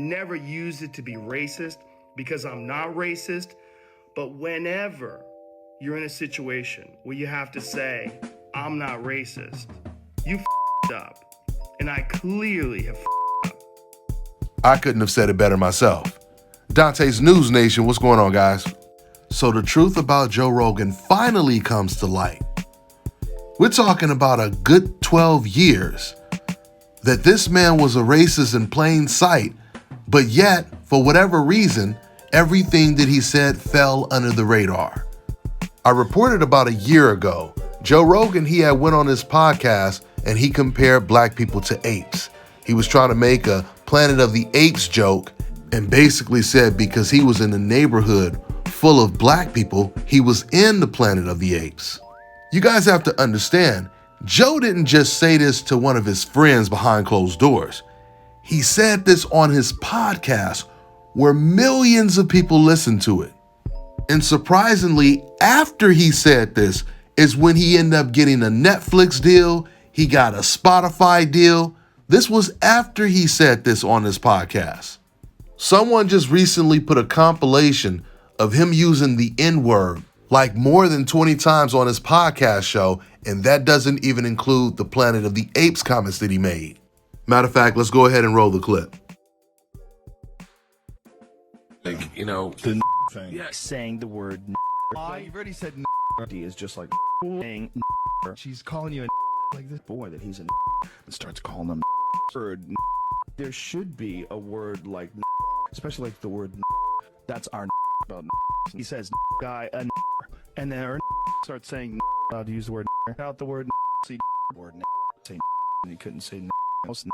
never used it to be racist because I'm not racist. But whenever you're in a situation where you have to say, I'm not racist, you f***ed up. And I clearly have f***ed up. I couldn't have said it better myself. Dante's News Nation, what's going on, guys? So the truth about Joe Rogan finally comes to light. We're talking about a good 12 years that this man was a racist in plain sight, but yet, for whatever reason, everything that he said fell under the radar. I reported about a year ago, Joe Rogan, he had went on his podcast and he compared black people to apes. He was trying to make a Planet of the Apes joke and basically said because he was in a neighborhood full of black people, he was in the Planet of the Apes. You guys have to understand, Joe didn't just say this to one of his friends behind closed doors. He said this on his podcast where millions of people listened to it. And surprisingly, after he said this is when he ended up getting a Netflix deal, he got a Spotify deal. This was after he said this on his podcast. Someone just recently put a compilation of him using the N-word like more than 20 times on his podcast show, and that doesn't even include the Planet of the Apes comments that he made. Matter of fact, let's go ahead and roll the clip. Like, you know, the thing. Yeah, saying the word You've already said is just like saying she's calling you a like this boy that he's a and starts calling them word. There should be a word like especially like the word that's our about he says guy and then our starts saying to use the word out the word see word say and he couldn't say else.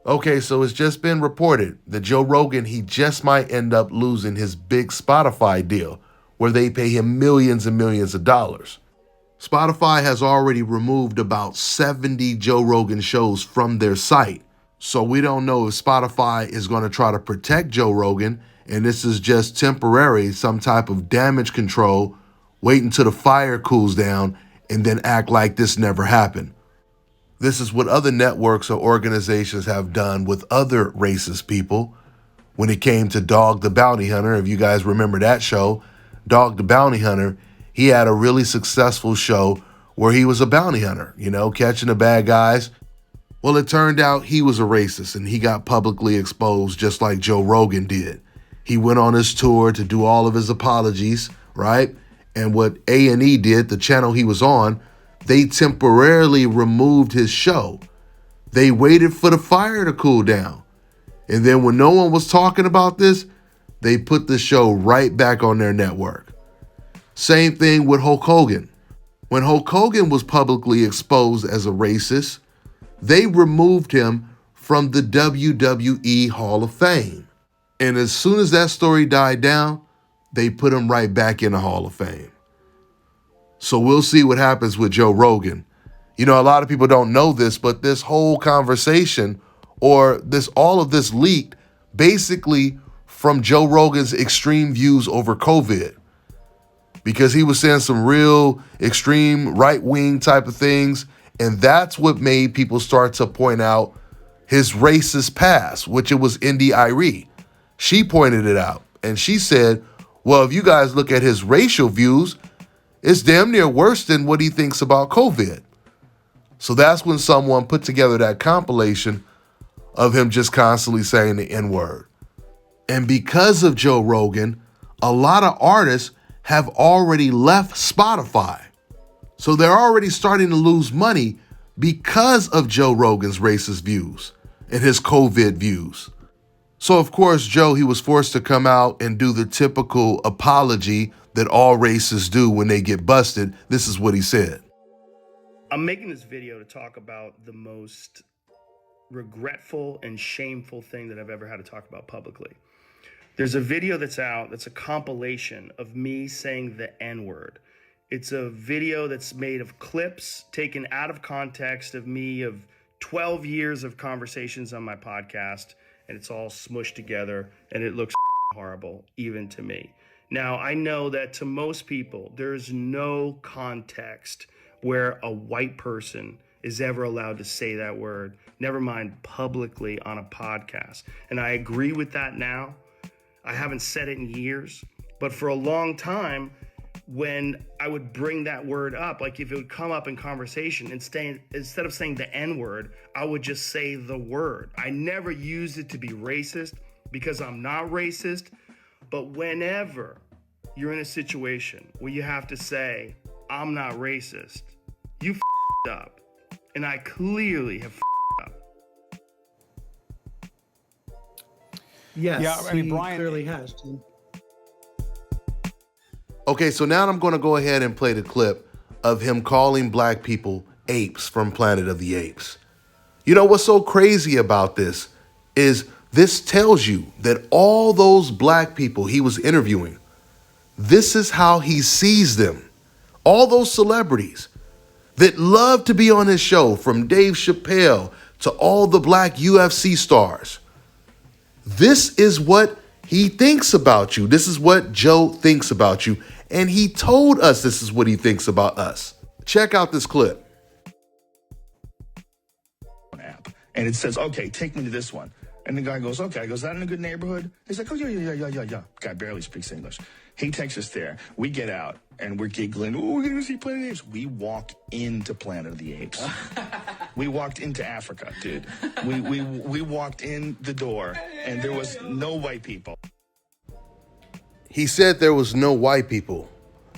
Okay, so it's just been reported that Joe Rogan, he just might end up losing his big Spotify deal where they pay him millions and millions of dollars. Spotify has already removed about 70 Joe Rogan shows from their site. So we don't know if Spotify is going to try to protect Joe Rogan and this is just temporary, some type of damage control, wait until the fire cools down and then act like this never happened. This is what other networks or organizations have done with other racist people. When it came to Dog the Bounty Hunter, if you guys remember that show, Dog the Bounty Hunter, he had a really successful show where he was a bounty hunter, you know, catching the bad guys. Well, it turned out he was a racist and he got publicly exposed just like Joe Rogan did. He went on his tour to do all of his apologies, right? And what A&E did, the channel he was on, they temporarily removed his show. They waited for the fire to cool down. And then when no one was talking about this, they put the show right back on their network. Same thing with Hulk Hogan. When Hulk Hogan was publicly exposed as a racist, they removed him from the WWE Hall of Fame. And as soon as that story died down, they put him right back in the Hall of Fame. So we'll see what happens with Joe Rogan. You know, a lot of people don't know this, but this whole conversation or all of this leaked basically from Joe Rogan's extreme views over COVID. Because he was saying some real extreme right-wing type of things. And that's what made people start to point out his racist past, which it was Indy Irie. She pointed it out. And she said, well, if you guys look at his racial views, it's damn near worse than what he thinks about COVID. So that's when someone put together that compilation of him just constantly saying the N-word. And because of Joe Rogan, a lot of artists have already left Spotify. So they're already starting to lose money because of Joe Rogan's racist views and his COVID views. So of course, Joe, he was forced to come out and do the typical apology that all racists do when they get busted. This is what he said. I'm making this video to talk about the most regretful and shameful thing that I've ever had to talk about publicly. There's a video that's out that's a compilation of me saying the N-word. It's a video that's made of clips taken out of context of me of 12 years of conversations on my podcast, and it's all smushed together, and it looks horrible, even to me. Now, I know that to most people, there's no context where a white person is ever allowed to say that word, never mind publicly on a podcast. And I agree with that now. I haven't said it in years, but for a long time, when I would bring that word up, like if it would come up in conversation, instead of saying the N word, I would just say the word. I never used it to be racist because I'm not racist. But whenever you're in a situation where you have to say, I'm not racist, you f***ed up. And I clearly have f***ed up. Yes, Yeah, I mean, he Brian clearly has, Tim. Okay, so now I'm going to go ahead and play the clip of him calling black people apes from Planet of the Apes. You know what's so crazy about this is this tells you that all those black people he was interviewing, this is how he sees them. All those celebrities that love to be on his show, from Dave Chappelle to all the black UFC stars. This is what he thinks about you. This is what Joe thinks about you. And he told us this is what he thinks about us. Check out this clip. App, and it says, okay, take me to this one. And the guy goes, okay. I goes, is that in a good neighborhood? He's like, oh, yeah. Guy barely speaks English. He takes us there. We get out, and we're giggling. Oh, we're going to see Planet of the Apes. We walk into Planet of the Apes. We walked into Africa, dude. We walked in the door, and there was no white people. He said there was no white people,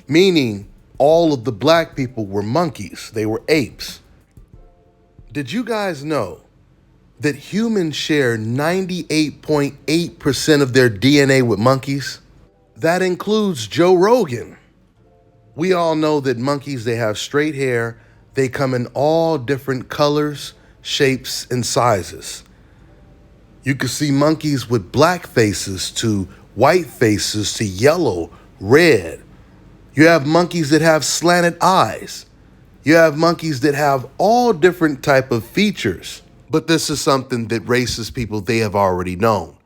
meaning all of the black people were monkeys. They were apes. Did you guys know that humans share 98.8% of their DNA with monkeys? That includes Joe Rogan. We all know that monkeys, they have straight hair. They come in all different colors, shapes, and sizes. You can see monkeys with black faces to white faces to yellow, red. You have monkeys that have slanted eyes. You have monkeys that have all different type of features. But this is something that racist people, they have already known.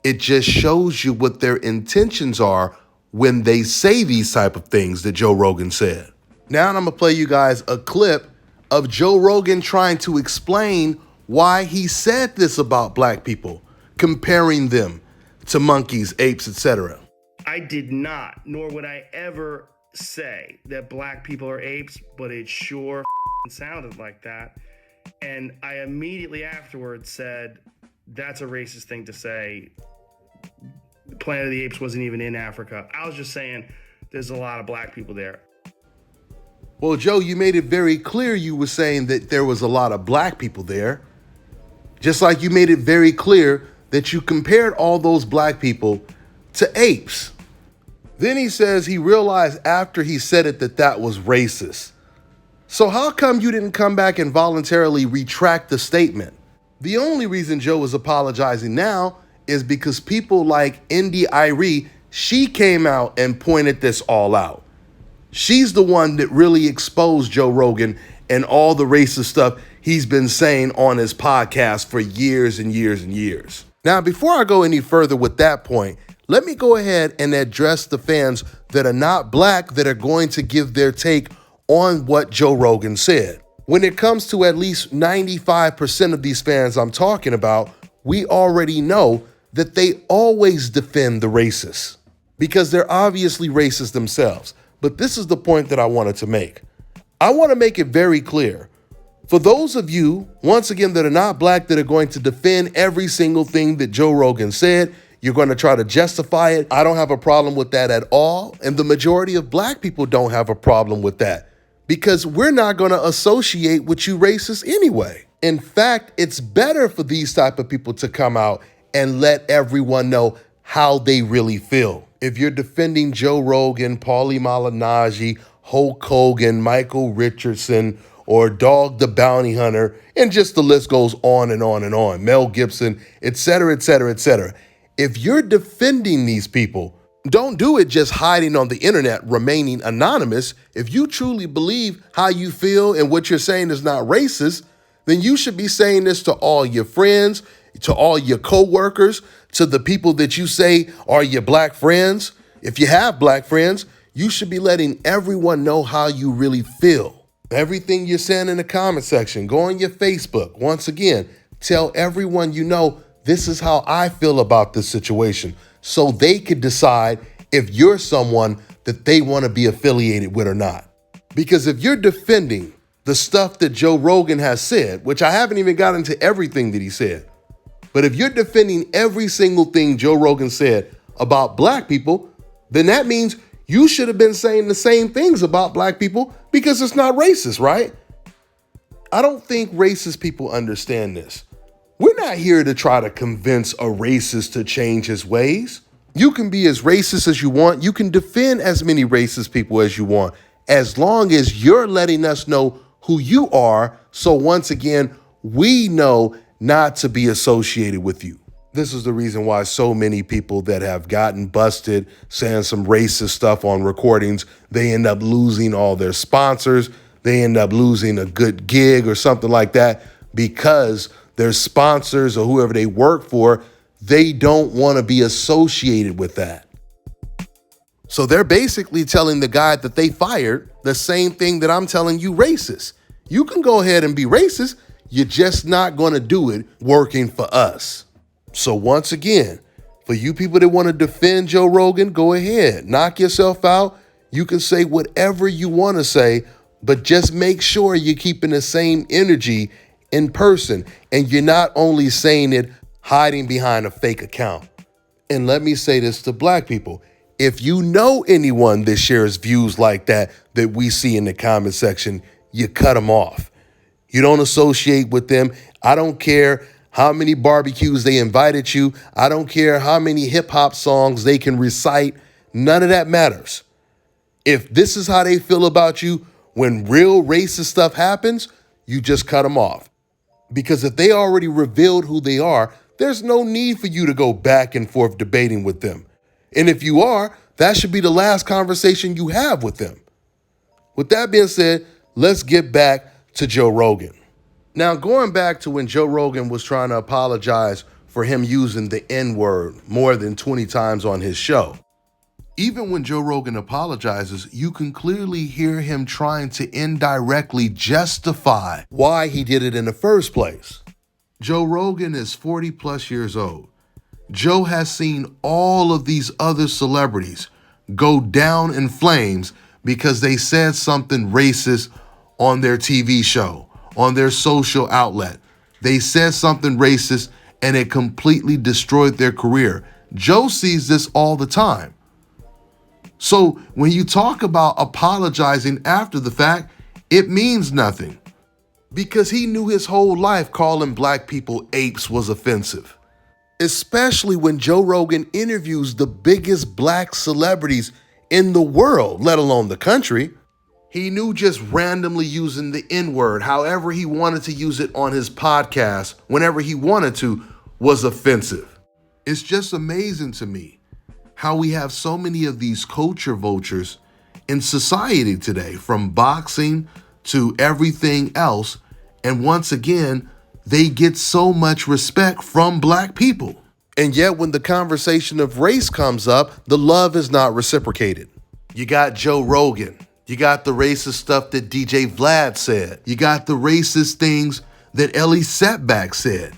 It just shows you what their intentions are when they say these type of things that Joe Rogan said. Now I'm gonna play you guys a clip of Joe Rogan trying to explain why he said this about black people, comparing them to monkeys, apes, etc. I did not, nor would I ever say that black people are apes, but it sure sounded like that. And I immediately afterwards said, that's a racist thing to say. Planet of the Apes wasn't even in Africa. I was just saying there's a lot of black people there. Well, Joe, you made it very clear you were saying that there was a lot of black people there. Just like you made it very clear that you compared all those black people to apes. Then he says he realized after he said it that that was racist. So how come you didn't come back and voluntarily retract the statement? The only reason Joe is apologizing now is because people like Indy Irie, she came out and pointed this all out. She's the one that really exposed Joe Rogan and all the racist stuff he's been saying on his podcast for years and years and years. Now, before I go any further with that point, let me go ahead and address the fans that are not black that are going to give their take on what Joe Rogan said. When it comes to at least 95% of these fans I'm talking about, we already know that they always defend the racists because they're obviously racist themselves. But this is the point that I wanted to make. I want to make it very clear. For those of you, once again, that are not black, that are going to defend every single thing that Joe Rogan said, you're going to try to justify it. I don't have a problem with that at all. And the majority of black people don't have a problem with that because we're not going to associate with you racists anyway. In fact, it's better for these type of people to come out and let everyone know how they really feel. If you're defending Joe Rogan, Paulie Malignaggi, Hulk Hogan, Michael Richardson, or Dog the Bounty Hunter, and just the list goes on and on and on, Mel Gibson, etc., etc., etc. If you're defending these people, don't do it just hiding on the internet, remaining anonymous. If you truly believe how you feel and what you're saying is not racist, then you should be saying this to all your friends, to all your coworkers, to the people that you say are your black friends. If you have black friends, you should be letting everyone know how you really feel. Everything you're saying in the comment section, go on your Facebook. Once again, tell everyone you know this is how I feel about this situation so they could decide if you're someone that they want to be affiliated with or not. Because if you're defending the stuff that Joe Rogan has said, which I haven't even got into everything that he said, but if you're defending every single thing Joe Rogan said about black people, then that means you should have been saying the same things about black people because it's not racist, right? I don't think racist people understand this. We're not here to try to convince a racist to change his ways. You can be as racist as you want. You can defend as many racist people as you want, as long as you're letting us know who you are. So once again, we know not to be associated with you. This is the reason why so many people that have gotten busted saying some racist stuff on recordings, they end up losing all their sponsors. They end up losing a good gig or something like that because their sponsors or whoever they work for, they don't want to be associated with that. So they're basically telling the guy that they fired the same thing that I'm telling you racist. You can go ahead and be racist. You're just not going to do it working for us. So once again, for you people that want to defend Joe Rogan, go ahead, knock yourself out. You can say whatever you want to say, but just make sure you're keeping the same energy in person and you're not only saying it hiding behind a fake account. And let me say this to black people. If you know anyone that shares views like that we see in the comment section, you cut them off. You don't associate with them. I don't care how many barbecues they invited you. I don't care how many hip hop songs they can recite. None of that matters. If this is how they feel about you, when real racist stuff happens, you just cut them off. Because if they already revealed who they are, there's no need for you to go back and forth debating with them. And if you are, that should be the last conversation you have with them. With that being said, let's get back to Joe Rogan. Now, going back to when Joe Rogan was trying to apologize for him using the N-word more than 20 times on his show. Even when Joe Rogan apologizes, you can clearly hear him trying to indirectly justify why he did it in the first place. Joe Rogan is 40 plus years old. Joe has seen all of these other celebrities go down in flames because they said something racist on their TV show, on their social outlet. They said something racist and it completely destroyed their career. Joe sees this all the time. So when you talk about apologizing after the fact, it means nothing. Because he knew his whole life calling black people apes was offensive. Especially when Joe Rogan interviews the biggest black celebrities in the world, let alone the country. He knew just randomly using the N-word, however he wanted to use it on his podcast, whenever he wanted to, was offensive. It's just amazing to me how we have so many of these culture vultures in society today, from boxing to everything else. And once again, they get so much respect from black people. And yet when the conversation of race comes up, the love is not reciprocated. You got Joe Rogan. You got the racist stuff that DJ Vlad said. You got the racist things that Ellie Setback said.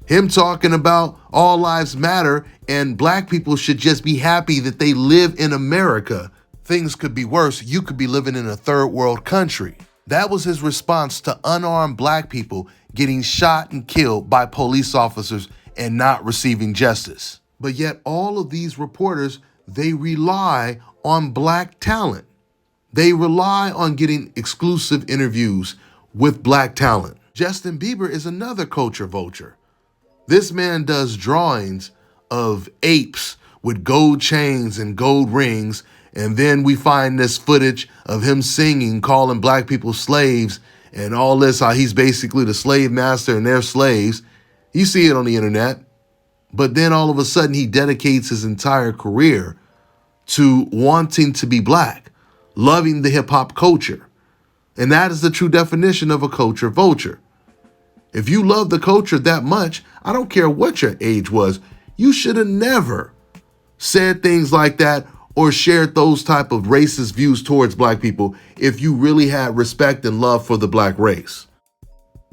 Him talking about all lives matter and black people should just be happy that they live in America. Things could be worse. You could be living in a third world country. That was his response to unarmed black people getting shot and killed by police officers and not receiving justice. But yet all of these reporters, they rely on black talent. They rely on getting exclusive interviews with black talent. Justin Bieber is another culture vulture. This man does drawings of apes with gold chains and gold rings, and then we find this footage of him singing, calling black people slaves, and all this, how he's basically the slave master and they're slaves. You see it on the internet. But then all of a sudden he dedicates his entire career to wanting to be black, loving the hip hop culture. And that is the true definition of a culture vulture. If you love the culture that much, I don't care what your age was, you should have never said things like that or shared those type of racist views towards black people if you really had respect and love for the black race.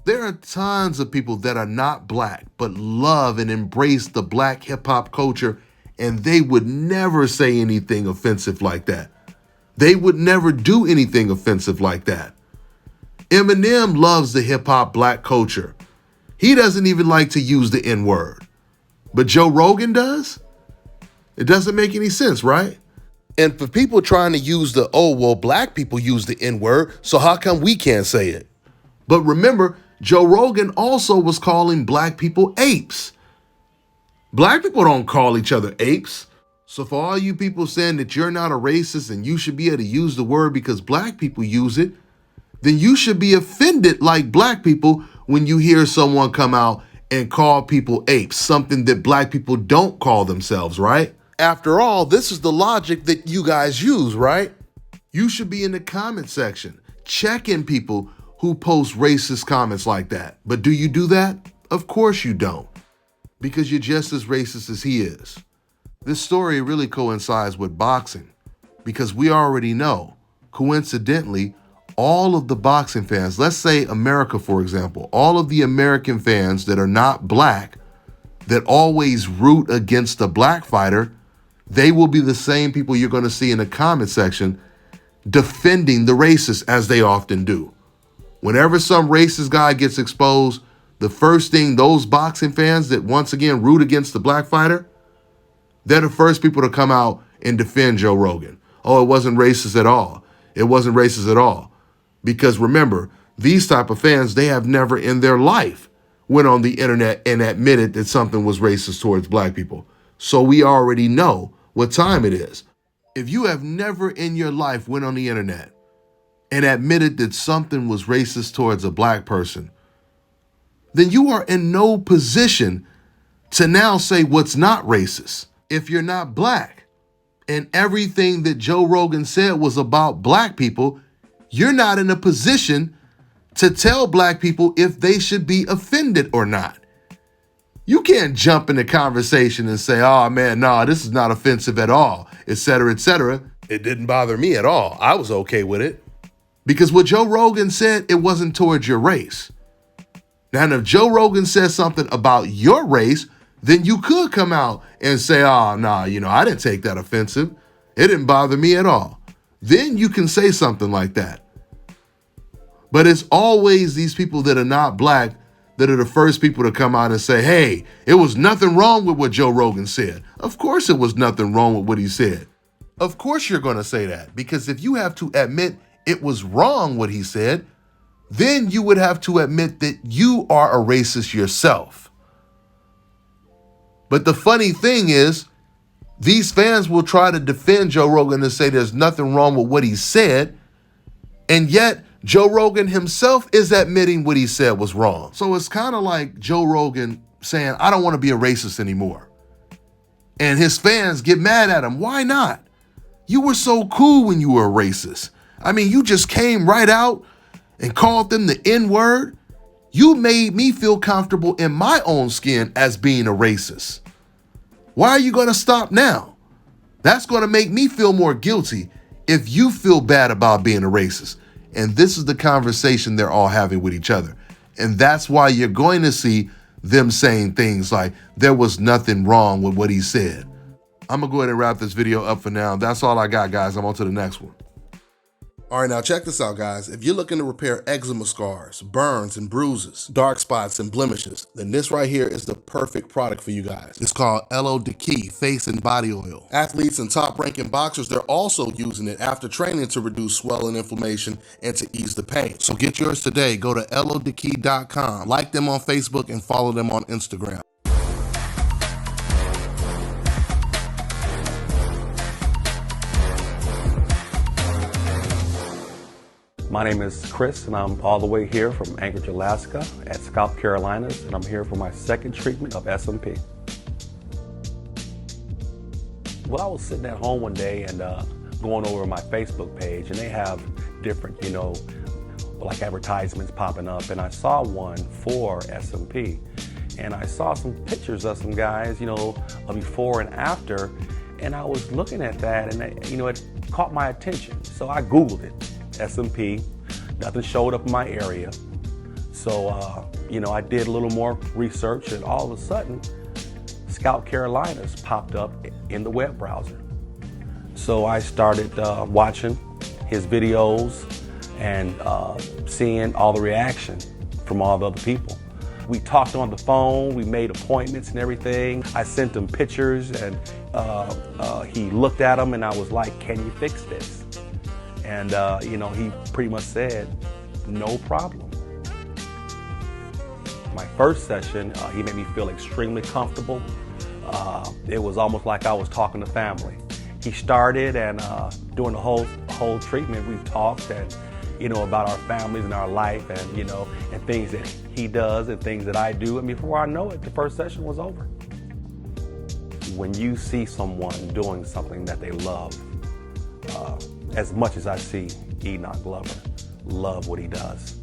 There are tons of people that are not black but love and embrace the black hip hop culture, and they would never say anything offensive like that. They would never do anything offensive like that. Eminem loves the hip hop black culture. He doesn't even like to use the N-word. But Joe Rogan does? It doesn't make any sense, right? And for people trying to use the, oh, well, black people use the N-word, so how come we can't say it? But remember, Joe Rogan also was calling black people apes. Black people don't call each other apes. So for all you people saying that you're not a racist and you should be able to use the word because black people use it, then you should be offended like black people when you hear someone come out and call people apes, something that black people don't call themselves, right? After all, this is the logic that you guys use, right? You should be in the comment section checking people who post racist comments like that. But do you do that? Of course you don't, because you're just as racist as he is. This story really coincides with boxing because we already know, coincidentally, all of the boxing fans, let's say America, for example, all of the American fans that are not black, that always root against a black fighter, they will be the same people you're going to see in the comment section defending the racists, as they often do. Whenever some racist guy gets exposed, the first thing those boxing fans that once again root against the black fighter, they're the first people to come out and defend Joe Rogan. Oh, it wasn't racist at all. It wasn't racist at all. Because remember, these type of fans, they have never in their life went on the internet and admitted that something was racist towards black people. So we already know what time it is. If you have never in your life went on the internet and admitted that something was racist towards a black person, then you are in no position to now say what's not racist. If you're not black and everything that Joe Rogan said was about black people, you're not in a position to tell black people if they should be offended or not. You can't jump in the conversation and say, oh man, no, this is not offensive at all, etc., etc. It didn't bother me at all. I was okay with it. Because what Joe Rogan said, it wasn't towards your race. Now, if Joe Rogan says something about your race, then you could come out and say, oh, no, I didn't take that offensive. It didn't bother me at all. Then you can say something like that. But it's always these people that are not black that are the first people to come out and say, hey, it was nothing wrong with what Joe Rogan said. Of course it was nothing wrong with what he said. Of course you're going to say that, because if you have to admit it was wrong what he said, then you would have to admit that you are a racist yourself. But the funny thing is, these fans will try to defend Joe Rogan and say there's nothing wrong with what he said, and yet Joe Rogan himself is admitting what he said was wrong. So it's kind of like Joe Rogan saying, I don't want to be a racist anymore. And his fans get mad at him. Why not? You were so cool when you were a racist. I mean, you just came right out and called them the N-word. You made me feel comfortable in my own skin as being a racist. Why are you going to stop now? That's going to make me feel more guilty if you feel bad about being a racist. And this is the conversation they're all having with each other. And that's why you're going to see them saying things like, there was nothing wrong with what he said. I'm going to go ahead and wrap this video up for now. That's all I got, guys. I'm on to the next one. All right, now check this out, guys. If you're looking to repair eczema scars, burns and bruises, dark spots and blemishes, then this right here is the perfect product for you guys. It's called LO Key Face and Body Oil. Athletes and top-ranking boxers, they're also using it after training to reduce swelling, inflammation, and to ease the pain. So get yours today. Go to LODekey.com, like them on Facebook, and follow them on Instagram. My name is Chris, and I'm all the way here from Anchorage, Alaska at Scalp Carolinas, and I'm here for my second treatment of SMP. Well, I was sitting at home one day and going over my Facebook page, and they have different, like advertisements popping up, and I saw one for SMP. And I saw some pictures of some guys, a before and after, And I was looking at that, and it caught my attention. So I Googled it, SMP. Nothing showed up in my area. So, I did a little more research, and all of a sudden, Scout Carolinas popped up in the web browser. So I started watching his videos and seeing all the reaction from all the other people. We talked on the phone, we made appointments and everything. I sent him pictures, and he looked at them, and I was like, can you fix this? And, he pretty much said, no problem. My first session, he made me feel extremely comfortable. It was almost like I was talking to family. He started, and during the whole treatment, we talked and about our families and our life, and and things that he does and things that I do. And before I know it, the first session was over. When you see someone doing something that they love, as much as I see Enoch Glover love what he does,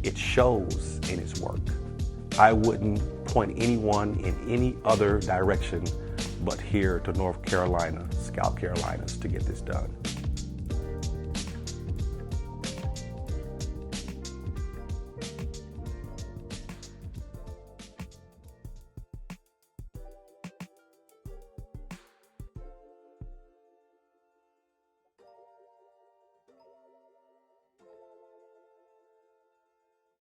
it shows in his work. I wouldn't point anyone in any other direction but here to North Carolina, Scout Carolinas, to get this done.